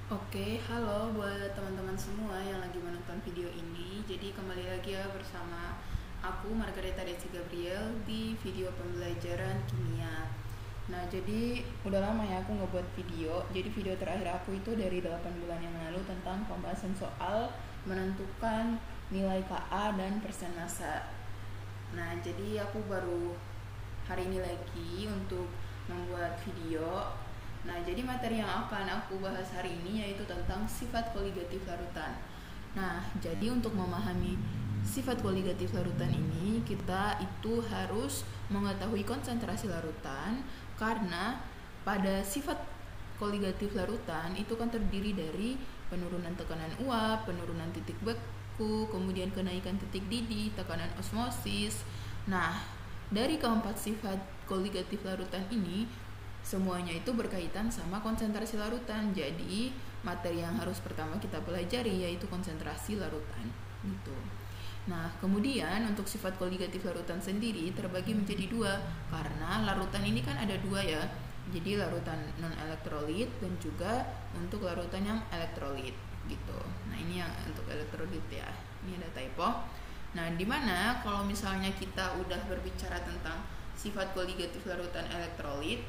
Oke, halo buat teman-teman semua yang lagi menonton video ini. Jadi kembali lagi ya bersama aku Margareta Desi Gabriel di video pembelajaran kimia. Nah, jadi udah lama ya aku ngebuat video. Jadi video terakhir aku itu dari 8 bulan yang lalu tentang pembahasan soal menentukan nilai KA dan persen massa. Nah, jadi aku baru hari ini lagi untuk membuat video. Nah, jadi materi yang akan aku bahas hari ini yaitu tentang sifat koligatif larutan. Nah, jadi untuk memahami sifat koligatif larutan ini, kita itu harus mengetahui konsentrasi larutan karena pada sifat koligatif larutan itu kan terdiri dari penurunan tekanan uap, penurunan titik beku, kemudian kenaikan titik didih, tekanan osmosis. Nah, dari keempat sifat koligatif larutan ini semuanya itu berkaitan sama konsentrasi larutan. Jadi materi yang harus pertama kita pelajari yaitu konsentrasi larutan gitu. Nah, kemudian untuk sifat koligatif larutan sendiri terbagi menjadi dua karena larutan ini kan ada dua ya. Jadi larutan non elektrolit dan juga untuk larutan yang elektrolit gitu. Nah, ini yang untuk elektrolit ya. Ini ada typo. Nah, dimana kalau misalnya kita udah berbicara tentang sifat koligatif larutan elektrolit,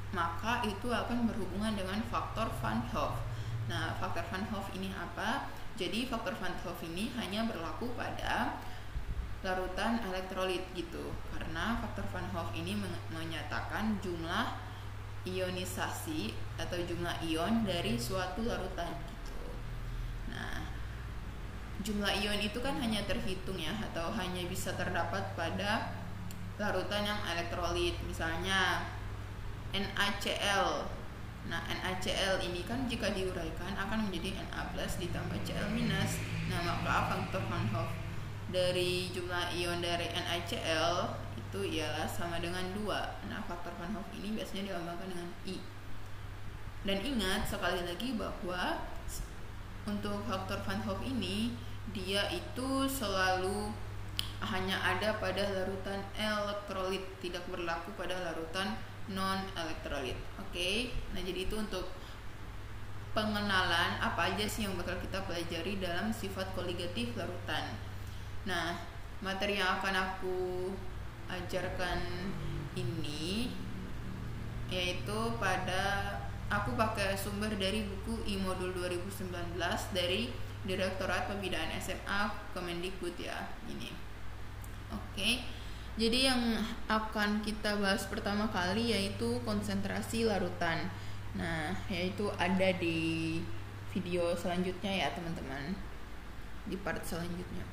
maka itu akan berhubungan dengan faktor Van Hoff. Nah, faktor Van Hoff ini apa? Jadi faktor Van Hoff ini hanya berlaku pada larutan elektrolit gitu. Karena faktor Van Hoff ini menyatakan jumlah ionisasi atau jumlah ion dari suatu larutan gitu. Nah, jumlah ion itu kan hanya terhitung ya atau hanya bisa terdapat pada larutan yang elektrolit. Misalnya NaCl. Nah, NaCl ini kan jika diuraikan akan menjadi Na+ ditambah Cl-. Nah, maka faktor Van Hoff dari jumlah ion dari NaCl itu ialah sama dengan 2. Nah, faktor Van Hoff ini biasanya dilambangkan dengan I. Dan ingat sekali lagi bahwa untuk faktor Van Hoff ini dia itu selalu hanya ada pada larutan elektrolit, tidak berlaku pada larutan non elektrolit. Oke. Nah, jadi itu untuk pengenalan apa aja sih yang bakal kita pelajari dalam sifat koligatif larutan. Nah, materi yang akan aku ajarkan ini yaitu pada aku pakai sumber dari buku I-Modul 2019 dari Direktorat Pembinaan SMA Kemendikbud ya, ini. Oke. Jadi yang akan kita bahas pertama kali yaitu konsentrasi larutan. Nah, yaitu ada di video selanjutnya ya teman-teman, di part selanjutnya.